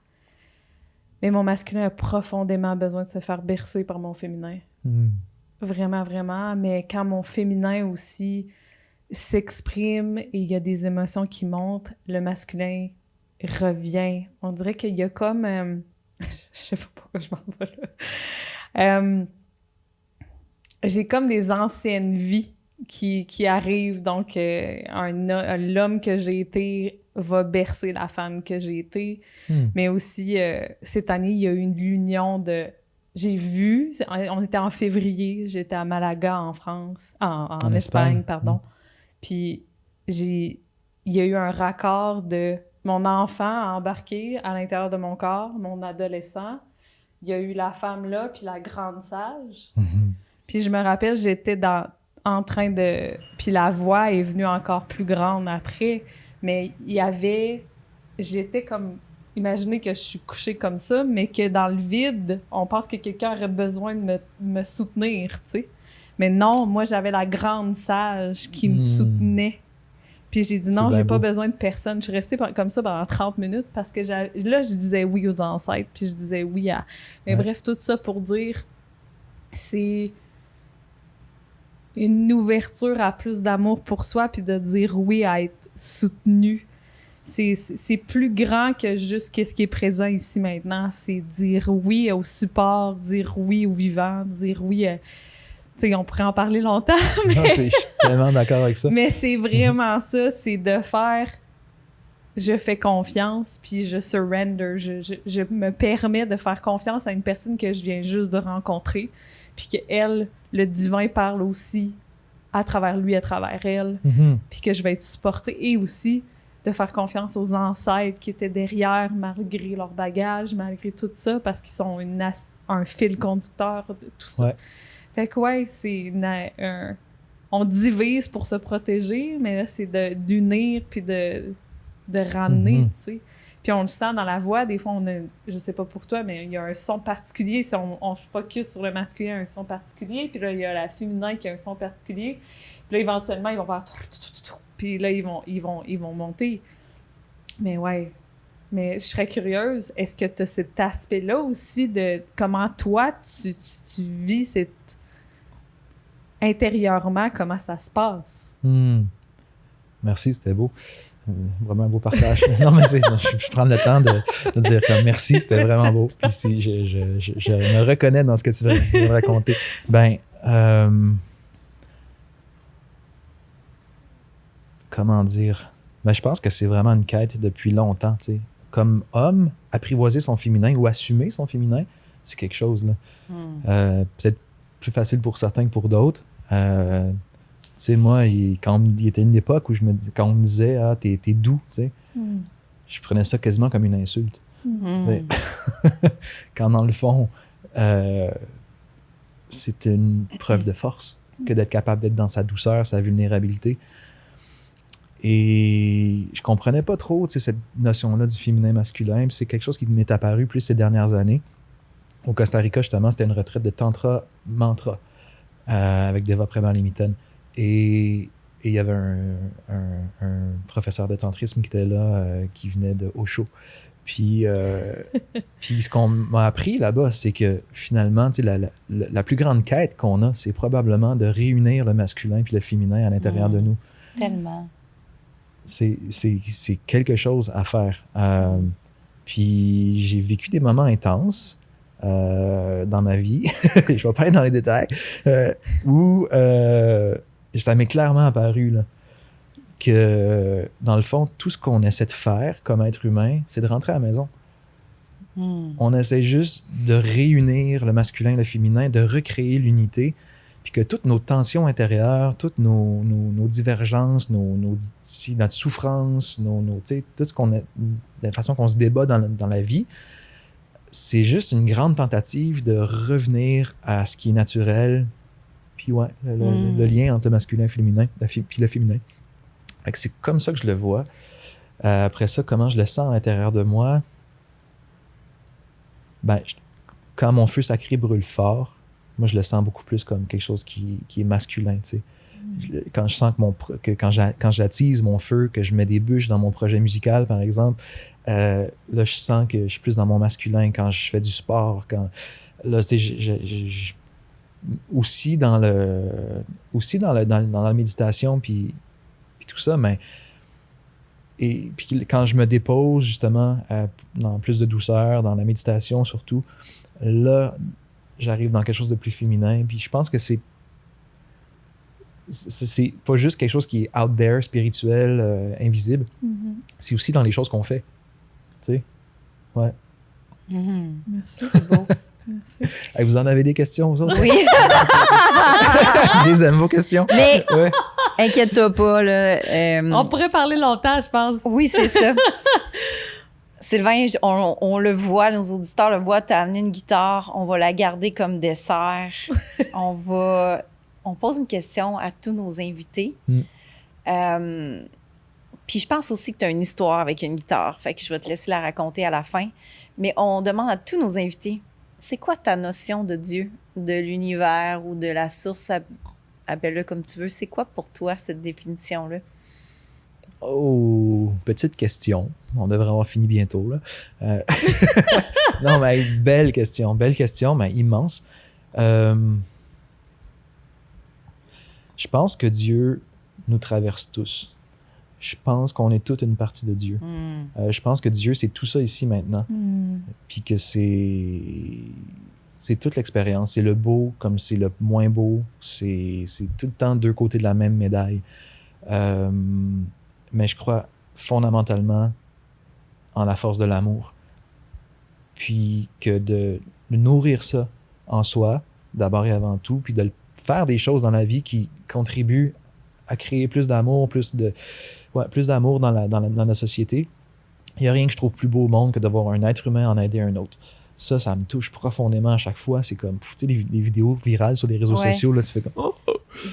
Mais mon masculin a profondément besoin de se faire bercer par mon féminin. Vraiment, vraiment. Mais quand mon féminin aussi s'exprime et il y a des émotions qui montent, le masculin revient. On dirait qu'il y a comme... je sais pas pourquoi je m'en vais là. J'ai comme des anciennes vies qui arrivent. Donc, l'homme que j'ai été va bercer la femme que j'ai été. Mais aussi, cette année, il y a eu une union de... J'ai vu, on était en février, j'étais à Malaga, en France, en Espagne, pardon. Puis, il y a eu un raccord de mon enfant embarqué à l'intérieur de mon corps, mon adolescent. Il y a eu la femme là, puis la grande sage. Puis je me rappelle, j'étais en train de... Puis la voix est venue encore plus grande après, mais il y avait... J'étais comme... Imaginez que je suis couchée comme ça, mais que dans le vide, on pense que quelqu'un aurait besoin de me soutenir, tu sais. Mais non, moi, j'avais la grande sage qui me soutenait. Puis j'ai dit non, j'ai pas besoin de personne. Je suis restée comme ça pendant 30 minutes parce que là, je disais oui aux ancêtres, puis je disais oui à... Mais bref, tout ça pour dire, c'est une ouverture à plus d'amour pour soi, puis de dire oui à être soutenu. C'est plus grand que juste qu'est-ce qui est présent ici maintenant. C'est dire oui au support, dire oui au vivant, dire oui à... Tu sais, on pourrait en parler longtemps, mais... Non, je suis tellement d'accord avec ça. Mais c'est vraiment ça, c'est de faire... Je fais confiance, puis je surrender. Je me permets de faire confiance à une personne que je viens juste de rencontrer, puis qu'elle, le divin parle aussi à travers lui, à travers elle, puis que je vais être supportée, et aussi de faire confiance aux ancêtres qui étaient derrière, malgré leur bagage, malgré tout ça, parce qu'ils sont un fil conducteur de tout ça. Ouais. Fait que ouais, c'est on divise pour se protéger, mais là, c'est d'unir puis de ramener, tu sais. Puis on le sent dans la voix, des fois, je sais pas pour toi, mais il y a un son particulier. Si on se focus sur le masculin, un son particulier, puis là, il y a la féminin qui a un son particulier. Puis là, éventuellement, ils vont faire... Puis là, ils vont monter. Mais ouais. Mais je serais curieuse, est-ce que tu as cet aspect-là aussi de comment toi, tu vis intérieurement, comment ça se passe? Merci, c'était beau. Vraiment un beau partage. Non, mais je prends le temps de dire comme merci, c'était vraiment beau. Puis si je me reconnais dans ce que tu veux me raconter. Ben, comment dire? Ben, je pense que c'est vraiment une quête depuis longtemps, tu sais. Comme homme, apprivoiser son féminin ou assumer son féminin, c'est quelque chose, là. Peut-être plus facile pour certains que pour d'autres. Tu sais, moi, quand il était une époque où quand on me disait « Ah, t'es doux », tu sais, je prenais ça quasiment comme une insulte. Quand dans le fond, c'est une preuve de force que d'être capable d'être dans sa douceur, sa vulnérabilité. Et je comprenais pas trop, tu sais, cette notion-là du féminin masculin. Puis c'est quelque chose qui m'est apparu plus ces dernières années. Au Costa Rica, justement, c'était une retraite de tantra mantra avec Deva Premal-Limited. Et il y avait un professeur de tantrisme qui était là, qui venait de Osho. Puis ce qu'on m'a appris là-bas, c'est que finalement, tu sais, la plus grande quête qu'on a, c'est probablement de réunir le masculin puis le féminin à l'intérieur de nous. Tellement. C'est quelque chose à faire. Puis j'ai vécu des moments intenses dans ma vie, je vais pas aller dans les détails, où ça m'est clairement apparu là, que dans le fond, tout ce qu'on essaie de faire comme être humain, c'est de rentrer à la maison. On essaie juste de réunir le masculin et le féminin, de recréer l'unité, puis que toutes nos tensions intérieures, toutes nos divergences, notre souffrance, tout ce qu'on a, de la façon qu'on se débat dans la vie, c'est juste une grande tentative de revenir à ce qui est naturel, puis ouais, le lien entre le masculin et le féminin, puis le féminin. Fait que c'est comme ça que je le vois. Après ça, comment je le sens à l'intérieur de moi? Ben, quand mon feu sacré brûle fort, moi, je le sens beaucoup plus comme quelque chose qui est masculin, tu sais. Quand je sens quand j'attise mon feu, que je mets des bûches dans mon projet musical, par exemple, là, je sens que je suis plus dans mon masculin quand je fais du sport. Là, aussi dans la méditation, puis tout ça, mais puis quand je me dépose, justement, dans plus de douceur, dans la méditation surtout, là, j'arrive dans quelque chose de plus féminin. Puis je pense que c'est pas juste quelque chose qui est out there, spirituel, invisible. C'est aussi dans les choses qu'on fait. Tu sais? Ouais. Merci. C'est beau. Merci. Hey, vous en avez des questions, vous autres? Oui. Je les aime, vos questions. Mais ouais. inquiète-toi pas, là. On pourrait parler longtemps, je pense. Oui, c'est ça. Sylvain, on le voit, nos auditeurs le voient, tu as amené une guitare, on va la garder comme dessert. On pose une question à tous nos invités. Puis je pense aussi que tu as une histoire avec une guitare, fait que je vais te laisser la raconter à la fin. Mais on demande à tous nos invités, c'est quoi ta notion de Dieu, de l'univers ou de la source, appelle-le comme tu veux, c'est quoi pour toi cette définition-là? Oh, petite question. On devrait avoir fini bientôt, là. Non, mais belle question, mais immense. Je pense que Dieu nous traverse tous. Je pense qu'on est toute une partie de Dieu. Je pense que Dieu, c'est tout ça ici maintenant. Puis que c'est toute l'expérience. C'est le beau comme c'est le moins beau. C'est tout le temps deux côtés de la même médaille. Mais je crois fondamentalement en la force de l'amour. Puis que de nourrir ça en soi, d'abord et avant tout, puis de faire des choses dans la vie qui contribuent à créer plus d'amour, plus d'amour dans la société. Il n'y a rien que je trouve plus beau au monde que de voir un être humain en aider un autre. Ça me touche profondément à chaque fois. C'est comme, tu sais, les vidéos virales sur les réseaux sociaux, là, tu fais comme... Oh!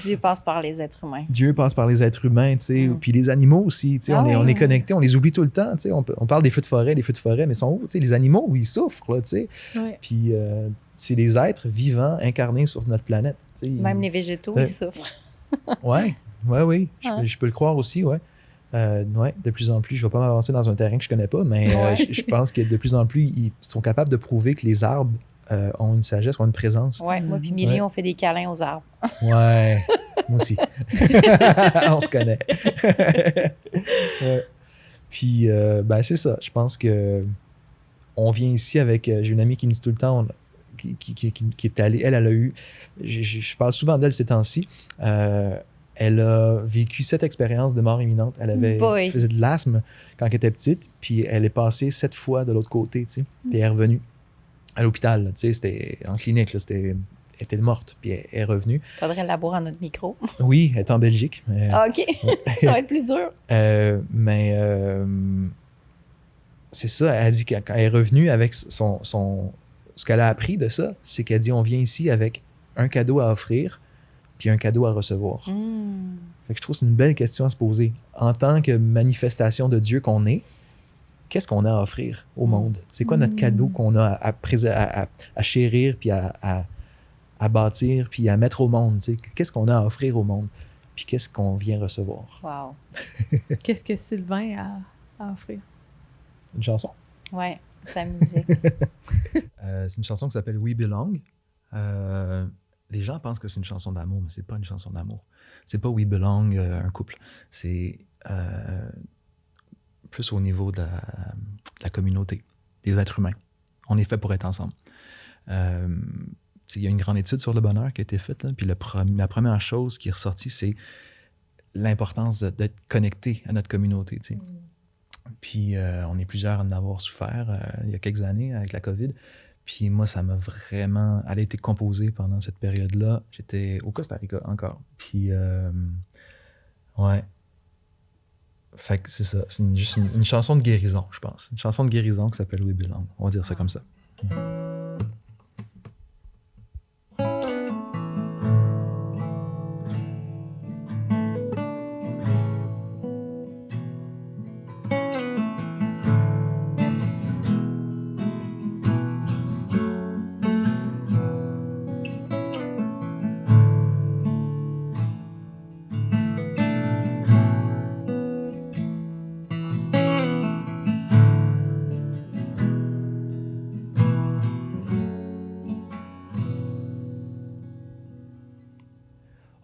Dieu passe par les êtres humains. Dieu passe par les êtres humains, tu sais. Puis les animaux aussi, tu sais. On est connectés, on les oublie tout le temps, tu sais. On parle des feux de forêt, mais sont où? Tu sais, les animaux, ils souffrent, là, tu sais. Ouais. Puis c'est des êtres vivants, incarnés sur notre planète. Même les végétaux, ils souffrent. Oui. Je peux le croire aussi, ouais. De plus en plus, je ne vais pas m'avancer dans un terrain que je ne connais pas, mais je pense que de plus en plus, ils sont capables de prouver que les arbres ont une sagesse, ont une présence. Oui, moi puis Milly, on fait des câlins aux arbres. Ouais, moi aussi. On se connaît. Ouais. Puis, c'est ça. Je pense que on vient ici avec... j'ai une amie qui me dit tout le temps, qui est allée... Elle a eu... Je parle souvent d'elle ces temps-ci. Elle Elle a vécu cette expérience de mort imminente. Elle faisait de l'asthme quand elle était petite, puis elle est passée 7 fois de l'autre côté, tu sais. Puis elle est revenue à l'hôpital, là, tu sais, c'était en clinique, là, elle était morte, puis elle est revenue. Faudrait la boire à notre micro. Oui, elle est en Belgique. Ah, OK. Ça va être plus dur. C'est ça, elle a dit que quand elle est revenue avec ce qu'elle a appris de ça, c'est qu'elle dit on vient ici avec un cadeau à offrir puis un cadeau à recevoir. Fait que je trouve que c'est une belle question à se poser. En tant que manifestation de Dieu qu'on est, qu'est-ce qu'on a à offrir au monde? C'est quoi notre cadeau qu'on a à chérir puis à bâtir puis à mettre au monde? T'sais? Qu'est-ce qu'on a à offrir au monde? Puis qu'est-ce qu'on vient recevoir? Wow. Qu'est-ce que Sylvain a à offrir? Une chanson? Ouais, sa musique. C'est une chanson qui s'appelle We Belong. Les gens pensent que c'est une chanson d'amour, mais c'est pas une chanson d'amour. C'est pas We Belong, un couple. C'est plus au niveau de la communauté, des êtres humains. On est fait pour être ensemble. Il y a une grande étude sur le bonheur qui a été faite, là, puis la première chose qui est ressortie, c'est l'importance d'être connecté à notre communauté. Puis on est plusieurs à en avoir souffert il y a quelques années avec la COVID. Puis moi, ça m'a vraiment... Elle a été composée pendant cette période-là. J'étais au Costa Rica encore. Puis, ouais. Fait que c'est ça. C'est juste une chanson de guérison, je pense. Une chanson de guérison qui s'appelle We Belong. On va dire ça comme ça.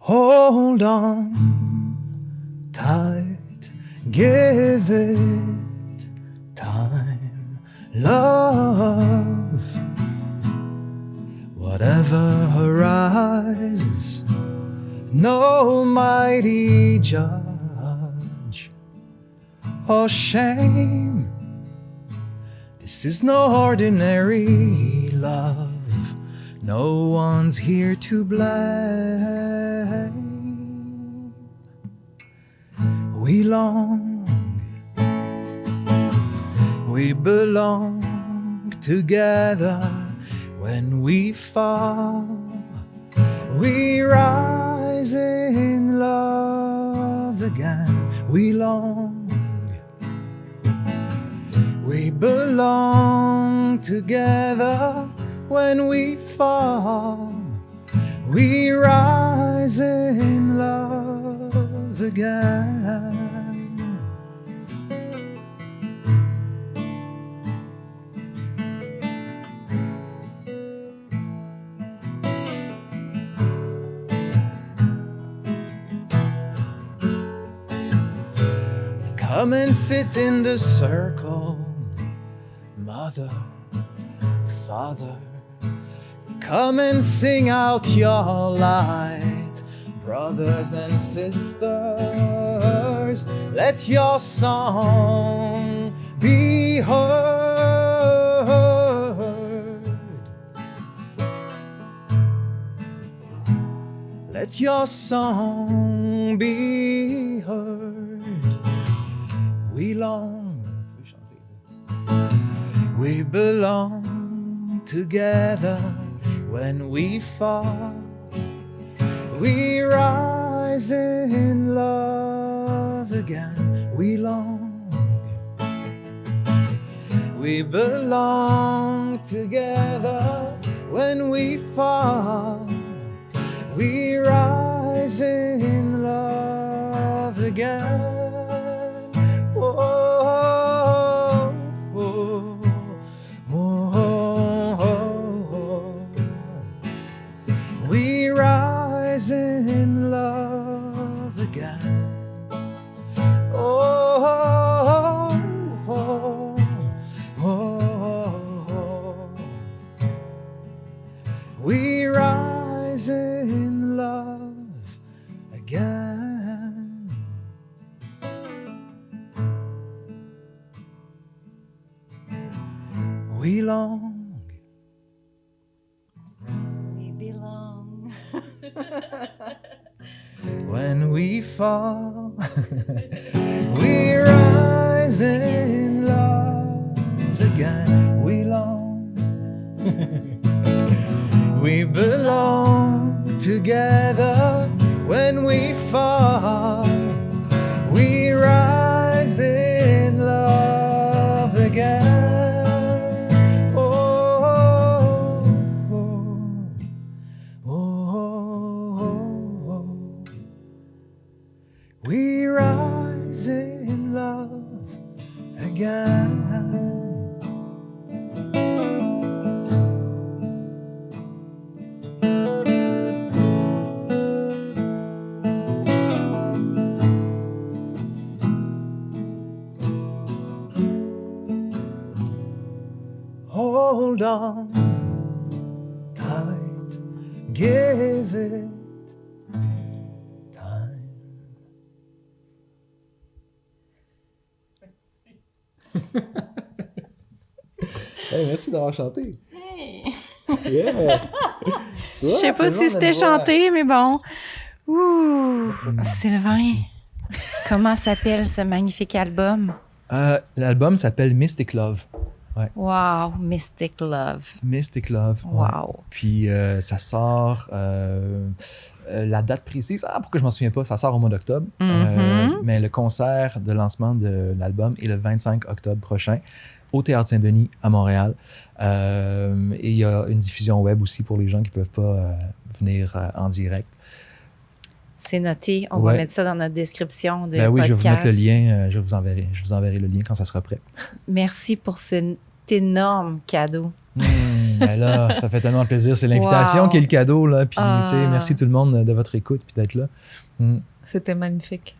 Hold on tight, give it time, love. Whatever arises, no mighty judge or shame. This is no ordinary love. No one's here to blame. We belong together. When we fall, we rise in love again. We belong together. When we fall, we rise in love again. Come and sit in the circle, Mother, Father. Come and sing out your light, brothers and sisters. Let your song be heard. Let your song be heard. We belong together. When we fall, we rise in love again. We belong together. When we fall, we rise in love again. Oh, oh, oh, oh. We rise in love again. Oh, oh, oh, oh. We rise in love again. we long. We belong. When we fall, we rise in love again. We long, we belong together. When we fall, we rise in love again. Oh, oh, oh, oh, oh. We rise in love again. Hold on tight, give it time. Hey, merci d'avoir chanté. Yeah. Je sais pas si c'était chanté, mais bon. Ouh, Sylvain, comment s'appelle ce magnifique album? L'album s'appelle Mystic Love. Wow, Mystic Love. Mystic Love. Ouais. Wow. Puis ça sort, la date précise, pourquoi je m'en souviens pas, ça sort au mois d'octobre. Mais le concert de lancement de l'album est le 25 octobre prochain au Théâtre Saint-Denis à Montréal. Et il y a une diffusion web aussi pour les gens qui ne peuvent pas venir en direct. C'est noté. On va mettre ça dans notre description de podcast. Oui, je vais vous mettre le lien. Je vous enverrai le lien quand ça sera prêt. Merci pour cet énorme cadeau. Ben là, ça fait tellement plaisir. C'est l'invitation qui est le cadeau. Là. Puis, tu sais, merci tout le monde de votre écoute puis d'être là. C'était magnifique.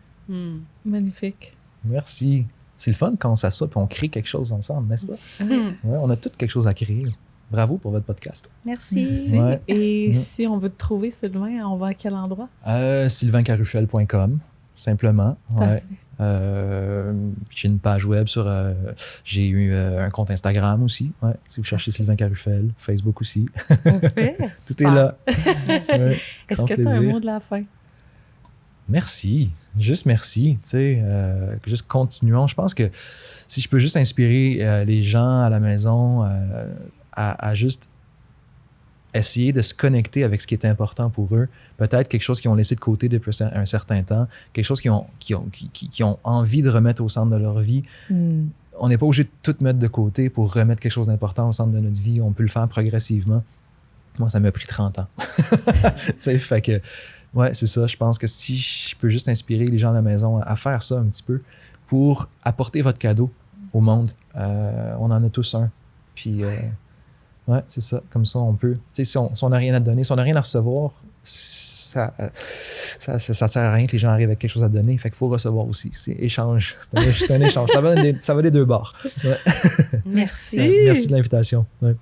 Magnifique. Merci. C'est le fun quand on s'assoit et on crée quelque chose ensemble, n'est-ce pas? Ouais, on a tous quelque chose à créer. Bravo pour votre podcast. Merci. Ouais. Et si on veut te trouver, Sylvain, on va à quel endroit? sylvaincarufel.com, simplement. Ouais. J'ai une page web j'ai eu un compte Instagram aussi. Ouais. Si vous cherchez Sylvain Carufel, Facebook aussi. Parfait. Tout est là. Ouais, est-ce que tu as un mot de la fin? Merci. Juste merci. Tu sais, juste continuons. Je pense que si je peux juste inspirer les gens à la maison à juste essayer de se connecter avec ce qui est important pour eux, peut-être quelque chose qu'ils ont laissé de côté depuis un certain temps, quelque chose qu'ils ont envie de remettre au centre de leur vie. On n'est pas obligé de tout mettre de côté pour remettre quelque chose d'important au centre de notre vie. On peut le faire progressivement. Moi, ça m'a pris 30 ans. Tu sais, fait que, ouais, c'est ça. Je pense que si je peux juste inspirer les gens à la maison à faire ça un petit peu pour apporter votre cadeau au monde. On en a tous un. Puis, ouais, c'est ça. Comme ça, on peut. Tu sais, si on n'a rien à donner, si on n'a rien à recevoir, ça sert à rien que les gens arrivent avec quelque chose à donner. Fait qu'il faut recevoir aussi. C'est échange. C'est un échange. Ça va des deux bords. Ouais. Merci. Merci de l'invitation. Ouais.